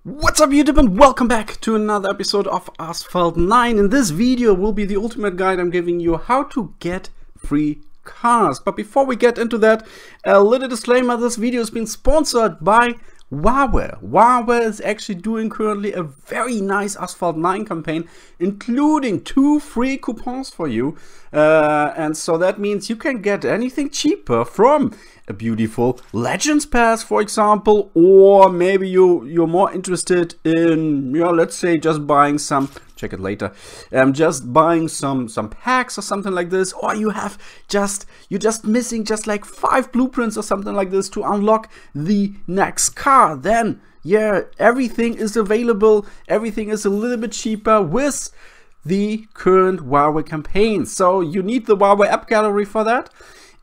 What's up YouTube, and welcome back to another episode of Asphalt 9. In this video will be the ultimate guide I'm giving you how to get free cars. But before we get into that, a little disclaimer: this video has been sponsored by Huawei. Huawei is actually doing currently a very nice Asphalt 9 campaign, including 2 free coupons for you. And so that means you can get anything cheaper, from a beautiful Legends Pass, for example, or maybe you're more interested in, let's say just buying some, check it later, just buying some packs or something like this, or you're just missing just like 5 blueprints or something like this to unlock the next car. Then yeah, everything is available, everything is a little bit cheaper with the current Huawei campaign. So you need the Huawei AppGallery for that.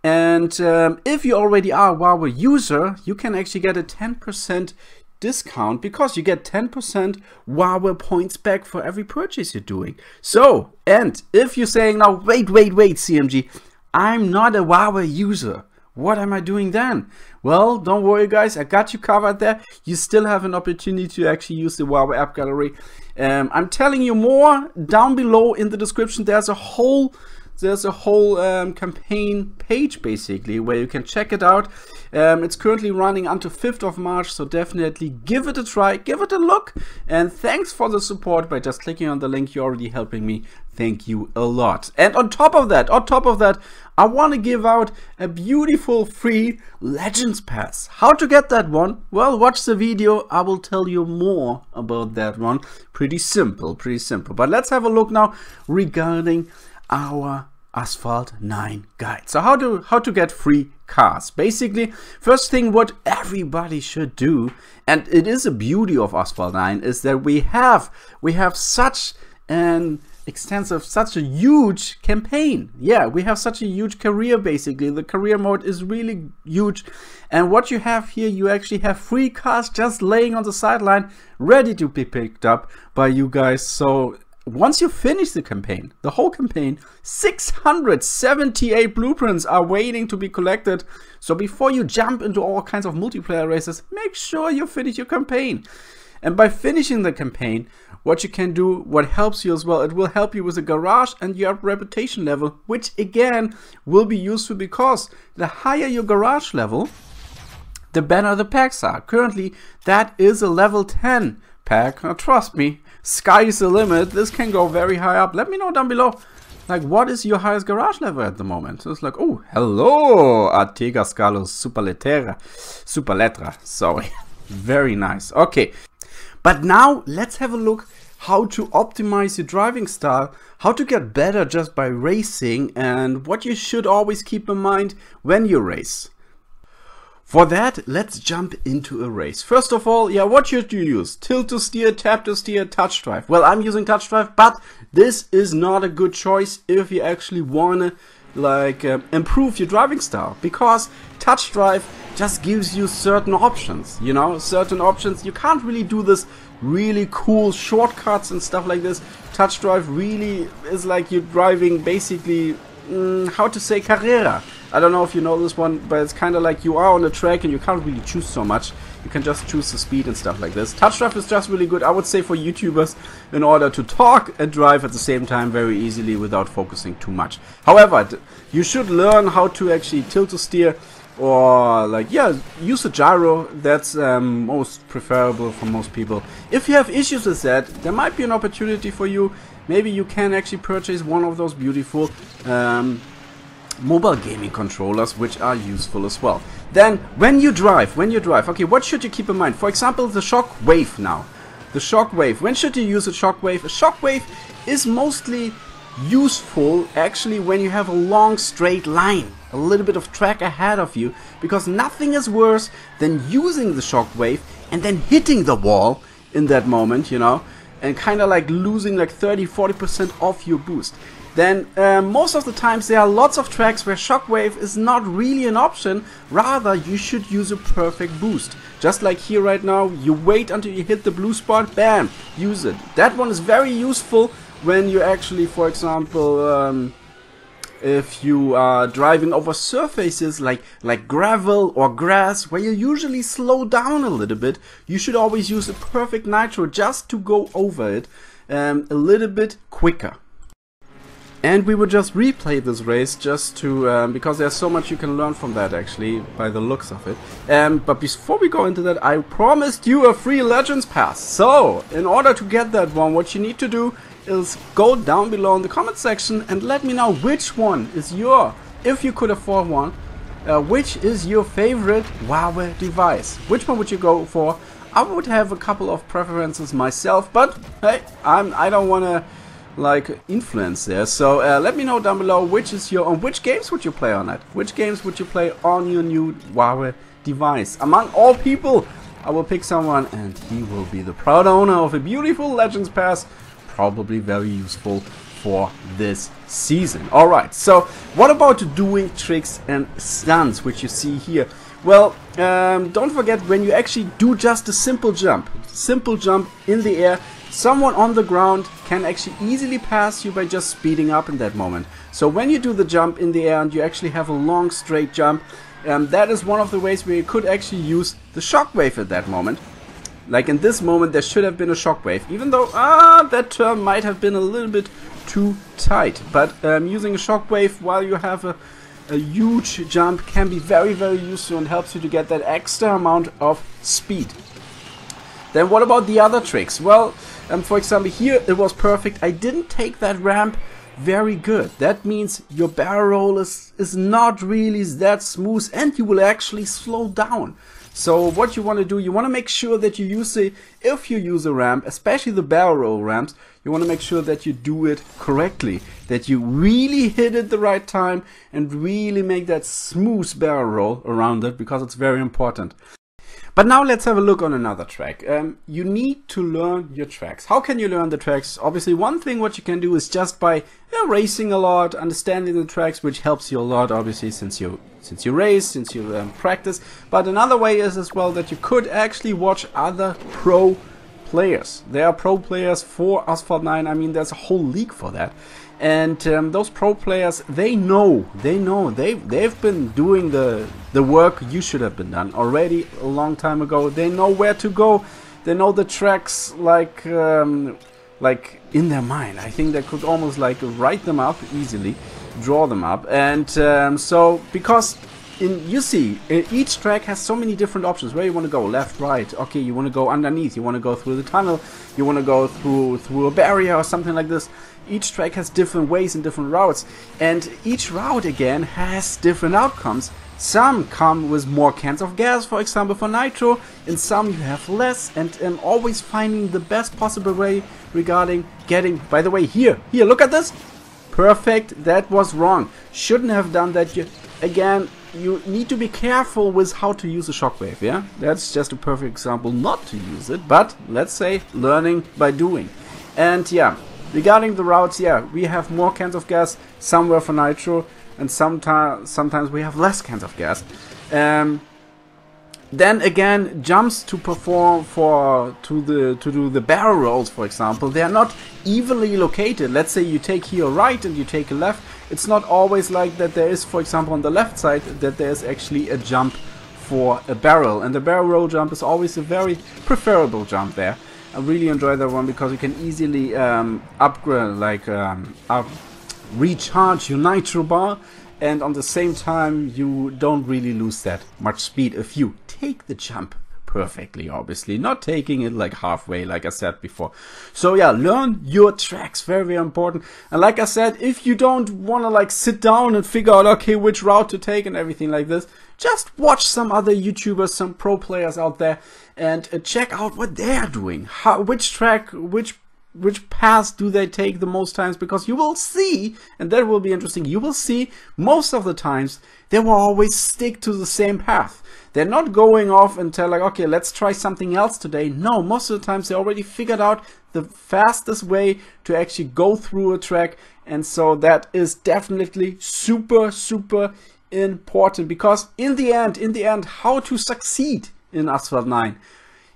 And if you already are a Huawei user, you can actually get a 10% discount, because you get 10% Huawei points back for every purchase you're doing. So, and if you're saying now, wait, CMG, I'm not a Huawei user, what am I doing then? Well, don't worry guys, I got you covered there. You still have an opportunity to actually use the Huawei AppGallery. I'm telling you more down below in the description. There's a whole campaign page basically where you can check it out. It's currently running until 5th of March, so definitely give it a try, give it a look. And thanks for the support by just clicking on the link. You're already helping me. Thank you a lot. And on top of that, I want to give out a beautiful free Legends Pass. How to get that one? Well, watch the video. I will tell you more about that one. Pretty simple. But let's have a look now regarding our Asphalt 9 guide. So how to get free cars. Basically, first thing what everybody should do, and it is a beauty of Asphalt 9, is that we have such an extensive, such a huge campaign. Yeah, we have such a huge career. Basically, the career mode is really huge, and what you have here, you actually have free cars just laying on the sideline, ready to be picked up by you guys. So once you finish the campaign, the whole campaign, 678 blueprints are waiting to be collected. So before you jump into all kinds of multiplayer races, make sure you finish your campaign. And by finishing the campaign, what you can do, what helps you as well, it will help you with the garage and your reputation level, which again will be useful, because the higher your garage level, the better the packs are. Currently, that is a level 10 pack. Now, trust me, sky is the limit. This can go very high up. Let me know down below, like, what is your highest garage level at the moment? So it's like, oh, hello, Artega Scalo Superletra. Sorry, very nice. Okay, but now let's have a look how to optimize your driving style, how to get better just by racing, and what you should always keep in mind when you race. For that, let's jump into a race. First of all, yeah, what should you use? Tilt to steer, tap to steer, touch drive. Well, I'm using touch drive, but this is not a good choice if you actually wanna improve your driving style, because touch drive just gives you certain options, certain options. You can't really do this really cool shortcuts and stuff like this. Touch drive really is like you're driving basically, how to say, carrera. I don't know if you know this one, but it's kind of like you are on the track and you can't really choose so much. You can just choose the speed and stuff like this. Touch drive is just really good, I would say, for YouTubers, in order to talk and drive at the same time very easily without focusing too much. However, you should learn how to actually tilt to steer, or use a gyro. That's most preferable for most people. If you have issues with that, there might be an opportunity for you. Maybe you can actually purchase one of those beautiful mobile gaming controllers, which are useful as well. Then when you drive, okay, what should you keep in mind? For example, the shock wave now. The shock wave. When should you use a shock wave? A shock wave is mostly useful actually when you have a long straight line, a little bit of track ahead of you, because nothing is worse than using the shock wave and then hitting the wall in that moment, and kind of like losing like 30-40% of your boost. Then most of the times there are lots of tracks where shockwave is not really an option. Rather, you should use a perfect boost. Just like here right now, you wait until you hit the blue spot, bam, use it. That one is very useful when you actually, for example, if you are driving over surfaces like gravel or grass, where you usually slow down a little bit, you should always use a perfect nitro just to go over it a little bit quicker. And we will just replay this race just to, because there's so much you can learn from that actually, by the looks of it. But before we go into that, I promised you a free Legends Pass. So, in order to get that one, what you need to do is go down below in the comment section and let me know which one is your, if you could afford one, which is your favorite Huawei device. Which one would you go for? I would have a couple of preferences myself, but hey, I don't want to like influence there, so let me know down below which is your, on which games would you play on it, which games would you play on your new Huawei device. Among all people, I will pick someone and he will be the proud owner of a beautiful Legends Pass, probably very useful for this season. Alright, so what about doing tricks and stunts, which you see here? Well, don't forget, when you actually do just a simple jump in the air, someone on the ground can actually easily pass you by just speeding up in that moment. So when you do the jump in the air and you actually have a long straight jump, that is one of the ways where you could actually use the shockwave at that moment. Like in this moment there should have been a shockwave, even though that term might have been a little bit too tight. But using a shockwave while you have a huge jump can be very, very useful and helps you to get that extra amount of speed. Then what about the other tricks? Well, for example, here it was perfect. I didn't take that ramp very good. That means your barrel roll is not really that smooth and you will actually slow down. So what you want to do, you want to make sure that you use it, if you use a ramp, especially the barrel roll ramps, you want to make sure that you do it correctly, that you really hit it the right time and really make that smooth barrel roll around it, because it's very important. But now let's have a look on another track. You need to learn your tracks. How can you learn the tracks? Obviously, one thing what you can do is just by racing a lot, understanding the tracks, which helps you a lot, obviously, since you race, since you practice. But another way is as well that you could actually watch other pro players. There are pro players for Asphalt 9. I mean, there's a whole league for that. And those pro players, they've been doing the work you should have been done already a long time ago. They know where to go. They know the tracks like in their mind. I think they could almost like write them up easily, draw them up. And so because you see, each track has so many different options where you want to go, left, right. Okay, you want to go underneath, you want to go through the tunnel, you want to go through a barrier or something like this. Each track has different ways and different routes, and each route again has different outcomes. Some come with more cans of gas, for example, for nitro, and some you have less, and always finding the best possible way regarding getting, by the way, here, look at this. Perfect, that was wrong. Shouldn't have done that. Again, you need to be careful with how to use a shockwave, yeah? That's just a perfect example not to use it, but let's say learning by doing. And yeah, regarding the routes, yeah, we have more cans of gas somewhere for nitro, and sometimes we have less cans of gas. Then again, jumps to perform to do the barrel rolls, for example, they are not evenly located. Let's say you take here a right and you take a left. It's not always like that. There is, for example, on the left side that there is actually a jump for a barrel, and the barrel roll jump is always a very preferable jump there. I really enjoy that one because you can easily upgrade, recharge your nitro bar, and on the same time you don't really lose that much speed if you take the jump perfectly, obviously, not taking it like halfway, like I said before. So yeah, learn your tracks, very, very important. And like I said, if you don't want to like sit down and figure out, okay, which route to take and everything like this, just watch some other YouTubers, some pro players out there, and check out what they are doing. Which track, which path do they take the most times, because you will see, and that will be interesting, you will see most of the times they will always stick to the same path. They're not going off and tell like, okay, let's try something else today. No, most of the times they already figured out the fastest way to actually go through a track, and so that is definitely super, super important, because in the end, how to succeed in Asphalt 9.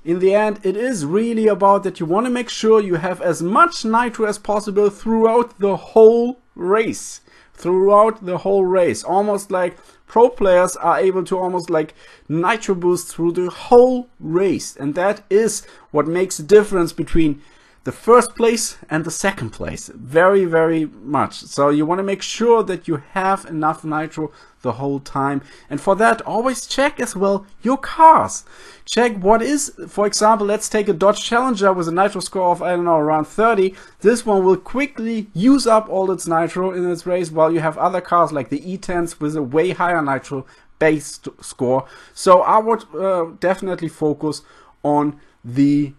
In the end, it is really about that you want to make sure you have as much nitro as possible throughout the whole race. throughout the whole race. Almost like pro players are able to almost like nitro boost through the whole race. And that is what makes the difference between the first place and the second place. Very, very much. So you want to make sure that you have enough nitro the whole time. And for that, always check as well your cars. Check what is, for example, let's take a Dodge Challenger with a nitro score of, I don't know, around 30. This one will quickly use up all its nitro in its race, while you have other cars like the E10s with a way higher nitro base score. So I would definitely focus on the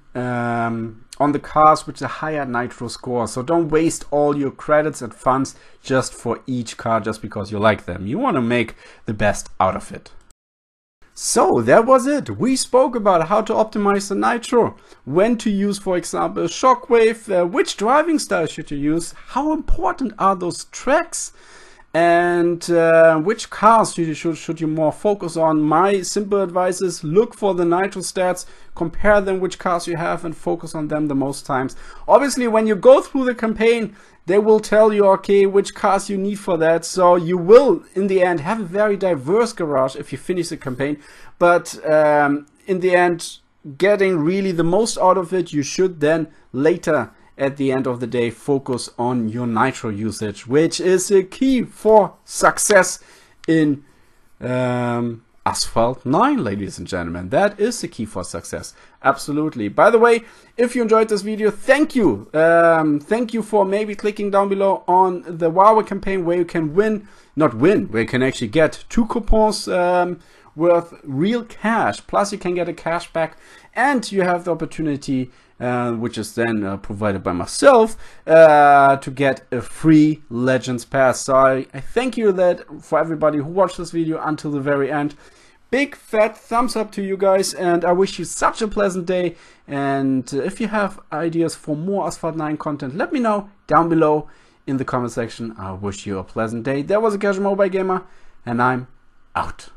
cars with a higher nitro score. So don't waste all your credits and funds just for each car just because you like them. You want to make the best out of it. So that was it. We spoke about how to optimize the nitro, when to use, for example, a shockwave, which driving style should you use, how important are those tracks, and which cars should you more focus on. My simple advice is look for the nitro stats, compare them which cars you have, and focus on them the most times. Obviously, when you go through the campaign, they will tell you, okay, which cars you need for that. So you will, in the end, have a very diverse garage if you finish the campaign. But in the end, getting really the most out of it, you should then later, at the end of the day, focus on your nitro usage, which is a key for success in Asphalt 9, ladies and gentlemen. That is the key for success. Absolutely. By the way, if you enjoyed this video, thank you. Thank you for maybe clicking down below on the Huawei campaign, where you can where you can actually get 2 coupons worth real cash. Plus you can get a cashback, and you have the opportunity, which is then provided by myself, to get a free Legends Pass. So I thank you for everybody who watched this video until the very end. Big fat thumbs up to you guys, and I wish you such a pleasant day. And if you have ideas for more Asphalt 9 content, let me know down below in the comment section. I wish you a pleasant day. That was a Casual Mobile Gamer, and I'm out.